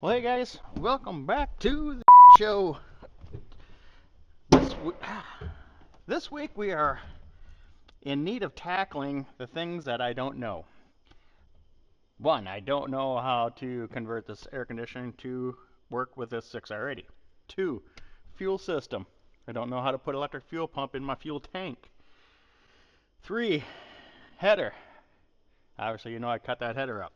Well, hey guys, welcome back to the show. This, this week we are in need of tackling the things that I don't know. One, I don't know how to convert this air conditioning to work with this 6R80. Two, fuel system. I don't know how to put electric fuel pump in my fuel tank. Three, header. Obviously, I cut that header up.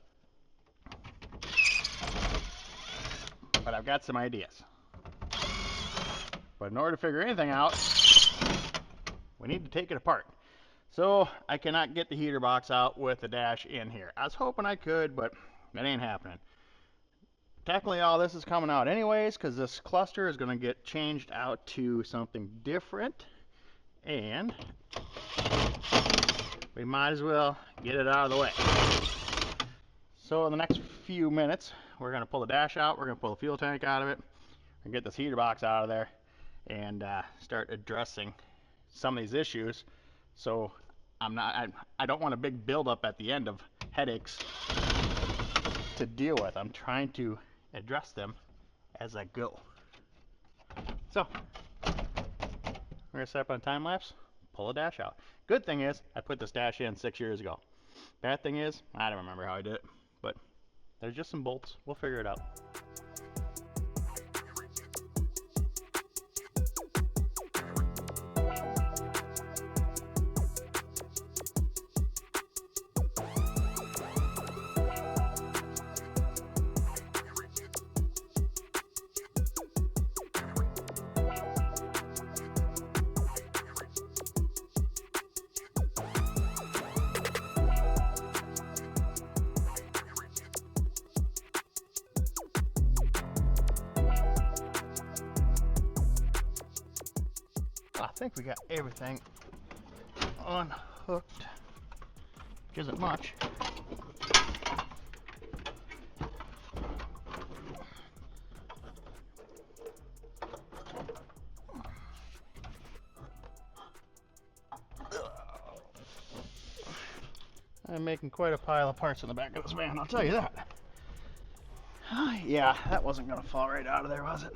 But I've got some ideas. But in order to figure anything out, we need to take it apart. So I cannot get the heater box out with the dash in here. I was hoping I could, but that ain't happening. Technically all this is coming out anyways, because this cluster is going to get changed out to something different. And we might as well get it out of the way. So in the next few minutes, we're going to pull the dash out, we're going to pull the fuel tank out of it, and get this heater box out of there, and start addressing some of these issues. So I don't want a big buildup at the end of headaches to deal with. I'm trying to address them as I go. So we're gonna set up on time lapse, pull the dash out. Good thing is I put this dash in 6 years ago. Bad thing is I don't remember how I did it, but there's just some bolts. We'll figure it out. I think we got everything unhooked, which isn't much. I'm making quite a pile of parts in the back of this van, I'll tell you that. Yeah, that wasn't going to fall right out of there, was it?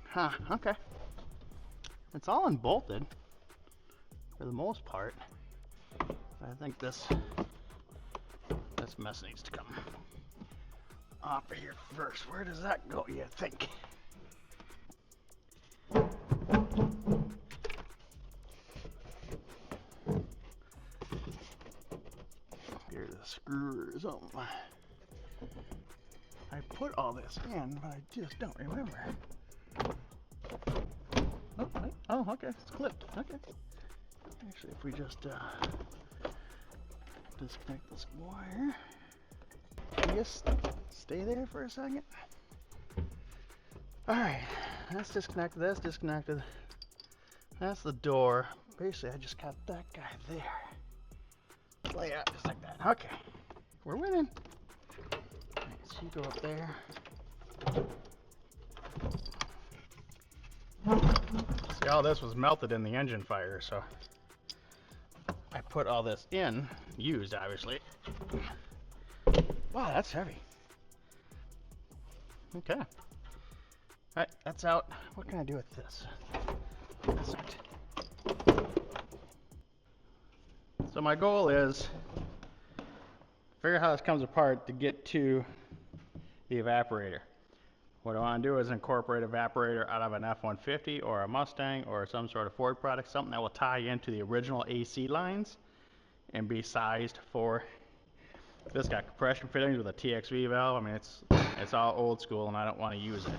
Huh, okay. It's all unbolted for the most part. I think this mess needs to come off of here first. Where does that go, you think? Here's the screw or something. I put all this in, but I just don't remember. Oh, okay, it's clipped. Okay. Actually, if we just disconnect this wire, just stay there for a second. All right, that's disconnected. That's disconnected. That's the door. Basically, I just got that guy there. Lay out just like that. Okay, we're winning. All right, so you go up there. See, all this was melted in the engine fire, so I put all this in, used obviously. Wow, that's heavy. Okay. All right, that's out. What can I do with this? That's it. So my goal is figure out how this comes apart to get to the evaporator. What I want to do is incorporate an evaporator out of an F-150 or a Mustang or some sort of Ford product, something that will tie into the original AC lines and be sized for. This got compression fittings with a TXV valve. I mean, it's all old school and I don't want to use it.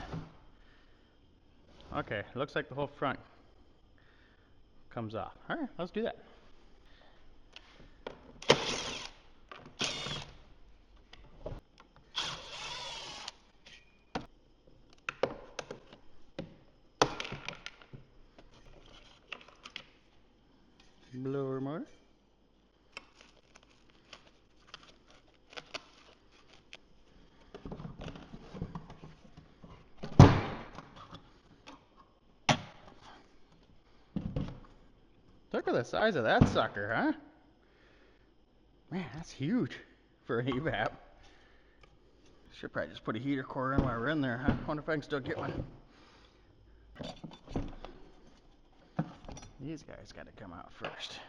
Okay, looks like the whole front comes off. All right, let's do that. Blower motor. Look at the size of that sucker, huh? Man, that's huge for an evap. Should probably just put a heater core in while we're in there, huh? Wonder if I can still get one. These guys got to come out first.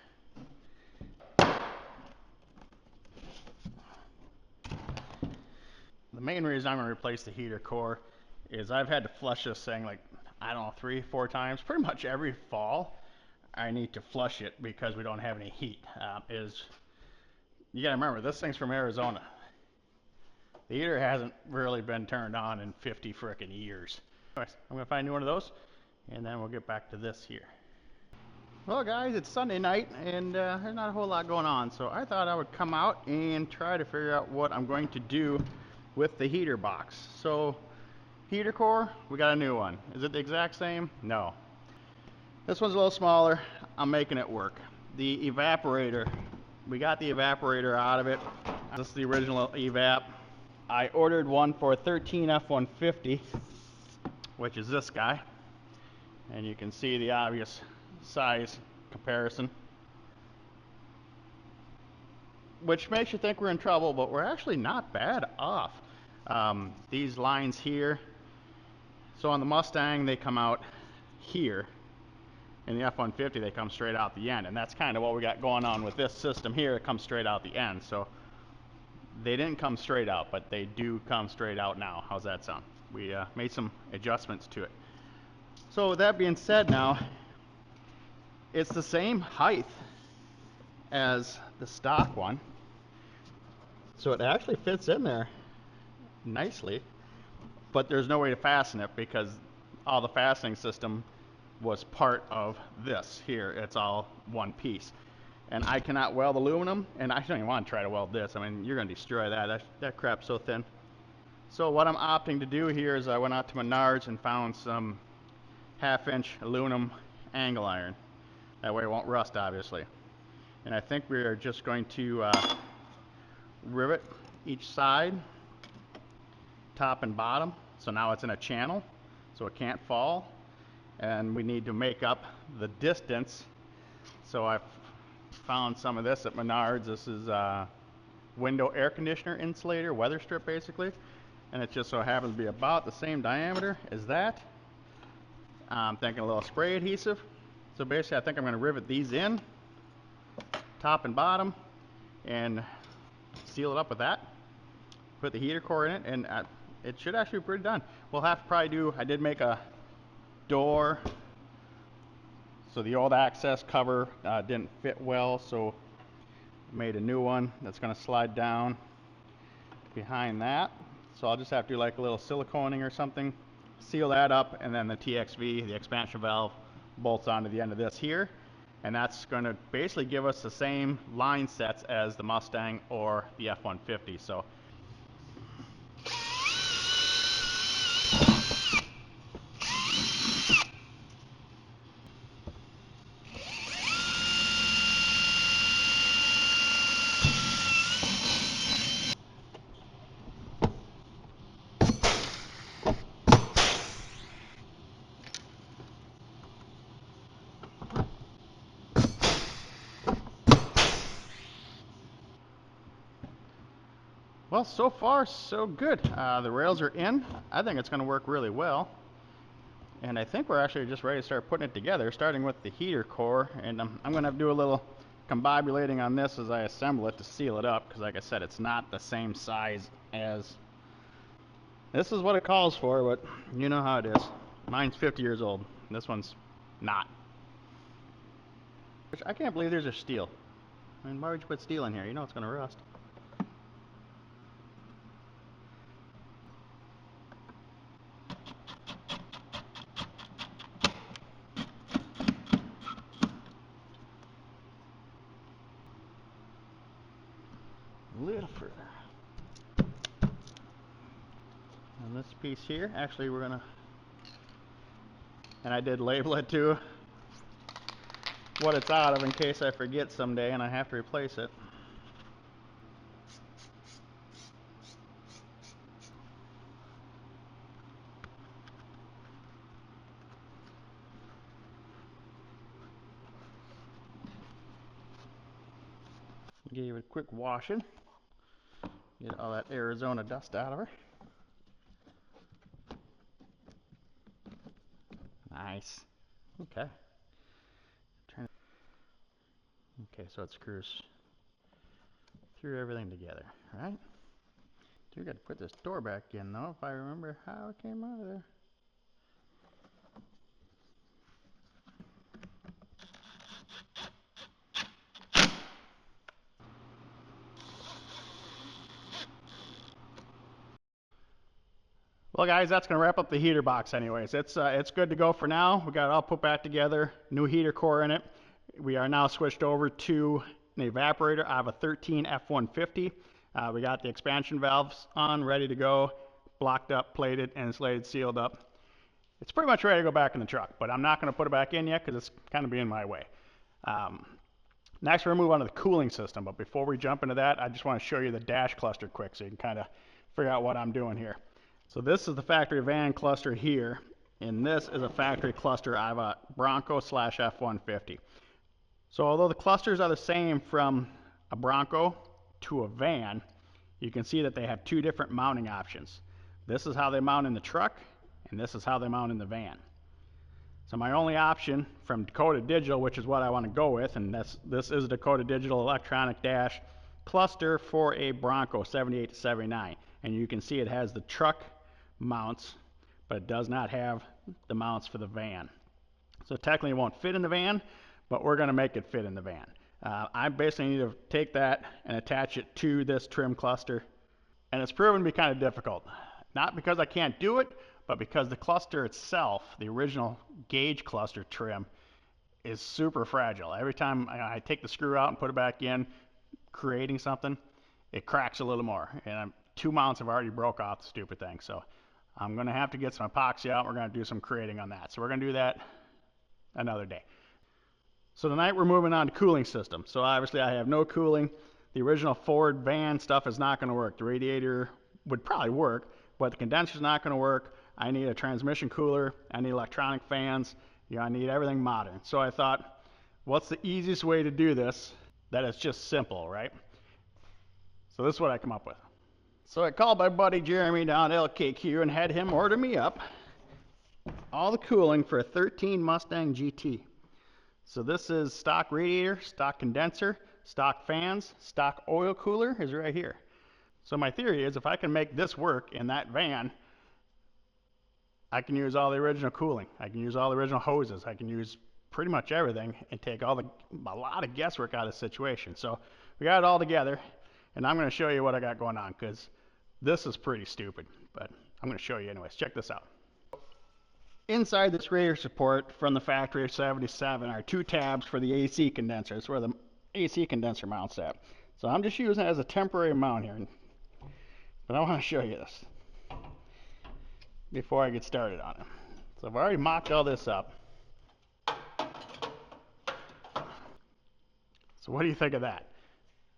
The main reason I'm going to replace the heater core is I've had to flush this thing like, I don't know, 3-4 times. Pretty much every fall I need to flush it because we don't have any heat. You got to remember, this thing's from Arizona. The heater hasn't really been turned on in 50 frickin' years. Anyways, I'm going to find a new one of those, and then we'll get back to this here. Well guys, it's Sunday night and there's not a whole lot going on, so I thought I would come out and try to figure out what I'm going to do with the heater box. So heater core, we got a new one. Is it the exact same? No. This one's a little smaller. I'm making it work. The evaporator, we got the evaporator out of it. This is the original evap. I ordered one for 13 F-150, which is this guy, and you can see the obvious size comparison, which makes you think we're in trouble, but we're actually not bad off. These lines here, so on the Mustang they come out here, in the F-150 they come straight out the end, and that's kind of what we got going on with this system here. It comes straight out the end, so they didn't come straight out, but they do come straight out now. How's that sound? We made some adjustments to it. So with that being said, now it's the same height as the stock one, so it actually fits in there nicely, but there's no way to fasten it because all the fastening system was part of this here. It's all one piece, and I cannot weld aluminum, and I don't even want to try to weld this. I mean, you're going to destroy that crap's so thin. So what I'm opting to do here is I went out to Menards and found some 1/2-inch aluminum angle iron. That way it won't rust, obviously. And I think we're just going to rivet each side, top and bottom. So now it's in a channel, so it can't fall. And we need to make up the distance. So I've found some of this at Menards. This is window air conditioner insulator, weather strip basically. And it just so happens to be about the same diameter as that. I'm thinking a little spray adhesive. So basically I think I'm going to rivet these in, top and bottom, and seal it up with that. Put the heater core in it, and it should actually be pretty done. We'll have to probably do, I did make a door, so the old access cover didn't fit well, so made a new one that's going to slide down behind that. So I'll just have to do like a little siliconing or something, seal that up, and then the TXV, the expansion valve, bolts onto the end of this here, and that's going to basically give us the same line sets as the Mustang or the F-150. So well, so far so good. The rails are in. I think it's going to work really well. And I think we're actually just ready to start putting it together, starting with the heater core. And I'm going to have to do a little combobulating on this as I assemble it to seal it up, because like I said, it's not the same size as... This is what it calls for, but you know how it is. Mine's 50 years old. This one's not. Which I can't believe there's a steel. I mean, why would you put steel in here? You know it's going to rust. A little further. And this piece here, actually we're gonna, and I did label it too, what it's out of in case I forget someday and I have to replace it. Gave it a quick washing, get all that Arizona dust out of her. Nice. Okay. Okay, so it screws through everything together, right? So we got to put this door back in though, if I remember how it came out of there. Well guys, that's going to wrap up the heater box anyways. It's good to go for now. We got it all put back together, new heater core in it. We are now switched over to an evaporator. I have a 13 F150. We got the expansion valves on, ready to go, blocked up, plated, insulated, sealed up. It's pretty much ready to go back in the truck, but I'm not going to put it back in yet because it's kind of being my way. Next, we're going to move on to the cooling system, but before we jump into that, I just want to show you the dash cluster quick so you can kind of figure out what I'm doing here. So this is the factory van cluster here, and this is a factory cluster. I have a Bronco / F150. So although the clusters are the same from a Bronco to a van, you can see that they have two different mounting options. This is how they mount in the truck, and this is how they mount in the van. So my only option from Dakota Digital, which is what I want to go with, and this is a Dakota Digital electronic dash cluster for a Bronco 78 to 79. And you can see it has the truck mounts, but it does not have the mounts for the van. So technically it won't fit in the van, but we're going to make it fit in the van. I basically need to take that and attach it to this trim cluster, and it's proven to be kind of difficult. Not because I can't do it, but because the cluster itself, the original gauge cluster trim, is super fragile. Every time I take the screw out and put it back in, creating something, it cracks a little more. And 2 mounts have already broke off the stupid thing. So I'm going to have to get some epoxy out. We're going to do some creating on that. So we're going to do that another day. So tonight we're moving on to cooling system. So obviously I have no cooling. The original Ford van stuff is not going to work. The radiator would probably work, but the condenser's not going to work. I need a transmission cooler. I need electronic fans. I need everything modern. So I thought, what's the easiest way to do this that is just simple, right? So this is what I come up with. So I called my buddy Jeremy down at LKQ and had him order me up all the cooling for a 13 Mustang GT. So this is stock radiator, stock condenser, stock fans, stock oil cooler is right here. So my theory is if I can make this work in that van, I can use all the original cooling. I can use all the original hoses. I can use pretty much everything and take a lot of guesswork out of the situation. So we got it all together, and I'm going to show you what I got going on because this is pretty stupid, but I'm going to show you anyways. Check this out. Inside this radiator support from the factory of 77 are 2 tabs for the AC condenser. That's where the AC condenser mounts at. So I'm just using it as a temporary mount here, but I want to show you this before I get started on it. So I've already mocked all this up. So what do you think of that?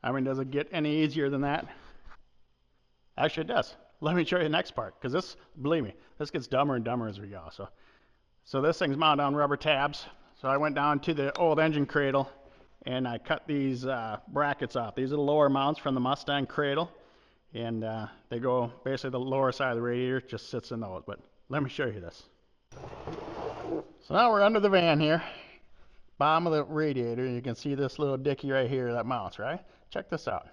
I mean, does it get any easier than that? Actually, it does. Let me show you the next part, because this, believe me, this gets dumber and dumber as we go. So this thing's mounted on rubber tabs. So I went down to the old engine cradle, and I cut these brackets off. These are the lower mounts from the Mustang cradle, and they go, basically the lower side of the radiator just sits in those. But let me show you this. So now we're under the van here, bottom of the radiator, and you can see this little dicky right here that mounts, right? Check this out.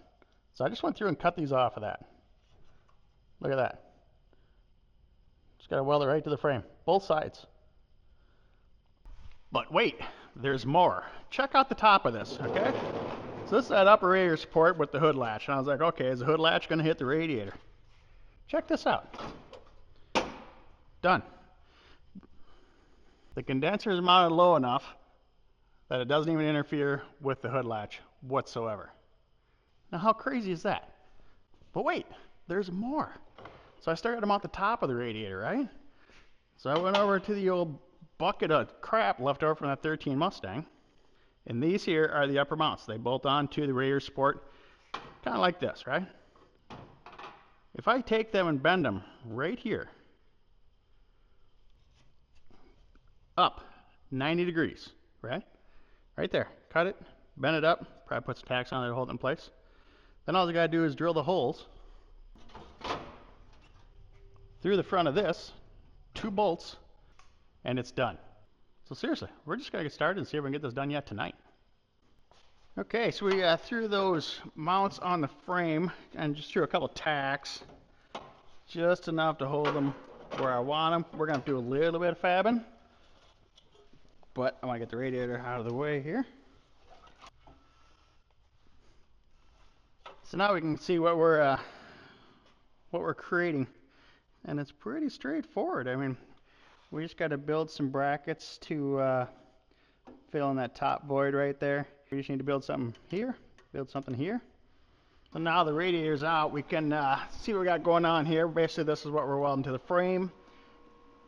So I just went through and cut these off of that. Look at that. Just got to weld it right to the frame, both sides. But wait, there's more. Check out the top of this, okay? So this is that upper radiator support with the hood latch. And I was like, okay, is the hood latch going to hit the radiator? Check this out. Done. The condenser is mounted low enough that it doesn't even interfere with the hood latch whatsoever. Now how crazy is that? But wait, there's more. So I started to mount the top of the radiator, right? So I went over to the old bucket of crap left over from that 13 Mustang. And these here are the upper mounts. They bolt onto the radiator support, kind of like this, right? If I take them and bend them right here, up 90 degrees, right? Right there. Cut it, bend it up, probably put some tacks on there to hold it in place. Then all I gotta do is drill the holes through the front of this, 2 bolts, and it's done. So seriously, we're just gonna get started and see if we can get this done yet tonight. Okay, so we threw those mounts on the frame and just threw a couple tacks, just enough to hold them where I want them. We're gonna do a little bit of fabbing, but I wanna get the radiator out of the way here. So now we can see what we're creating, and it's pretty straightforward. I mean, we just got to build some brackets to fill in that top void right there. We just need to build something here, build something here. So now the radiator's out, we can see what we got going on here. Basically, this is what we're welding to the frame.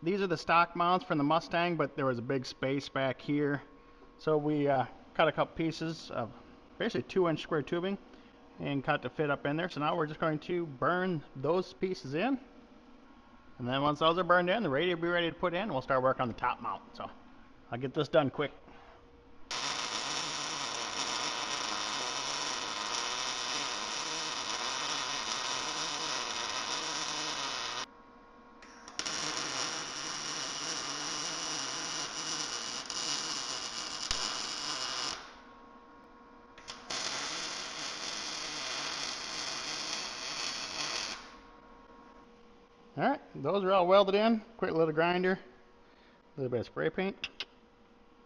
These are the stock mounts from the Mustang, but there was a big space back here. So we cut a couple pieces of basically 2-inch square tubing and cut to fit up in there. So now we're just going to burn those pieces in. And then once those are burned in, the radiator will be ready to put in, and we'll start working on the top mount. So I'll get this done quick. Alright, those are all welded in. Quick little grinder, a little bit of spray paint.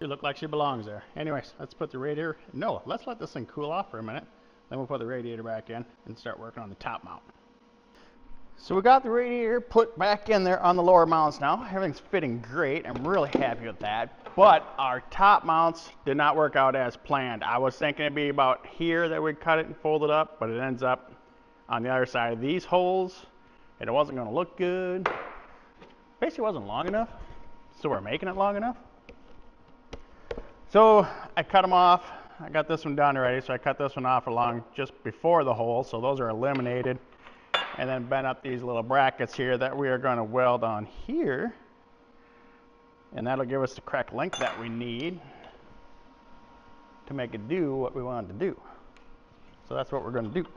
She look like she belongs there. Anyways, let's put the radiator, no, let's let this thing cool off for a minute. Then we'll put the radiator back in and start working on the top mount. So we got the radiator put back in there on the lower mounts now. Everything's fitting great. I'm really happy with that. But our top mounts did not work out as planned. I was thinking it'd be about here that we'd cut it and fold it up, but it ends up on the other side of these holes, and it wasn't going to look good. Basically, it wasn't long enough, so we're making it long enough. So I cut them off. I got this one done already, so I cut this one off along just before the hole, so those are eliminated. And then bent up these little brackets here that we are going to weld on here. And that'll give us the correct length that we need to make it do what we want it to do. So that's what we're going to do.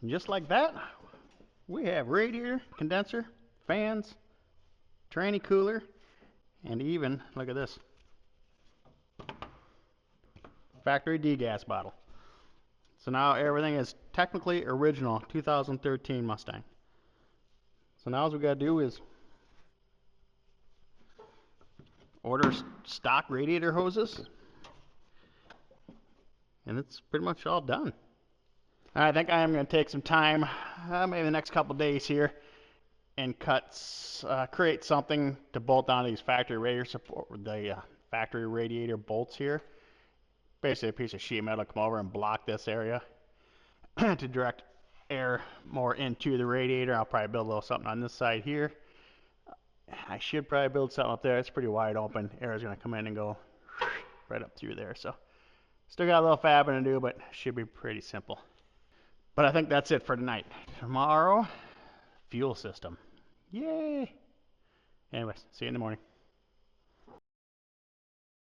And just like that, we have radiator, condenser, fans, tranny cooler, And even, look at this, factory degas bottle. So now everything is technically original 2013 Mustang. So now all we gotta do is order stock radiator hoses, and it's pretty much all done. I think I am going to take some time, maybe the next couple days here, and create something to bolt on these factory radiator support, the factory radiator bolts here. Basically a piece of sheet metal, come over and block this area to direct air more into the radiator. I'll probably build a little something on this side here. I should probably build something up there. It's pretty wide open. Air is going to come in and go right up through there. So still got a little fabbing to do, but should be pretty simple. But I think that's it for tonight. Tomorrow, fuel system. Yay! Anyways, see you in the morning.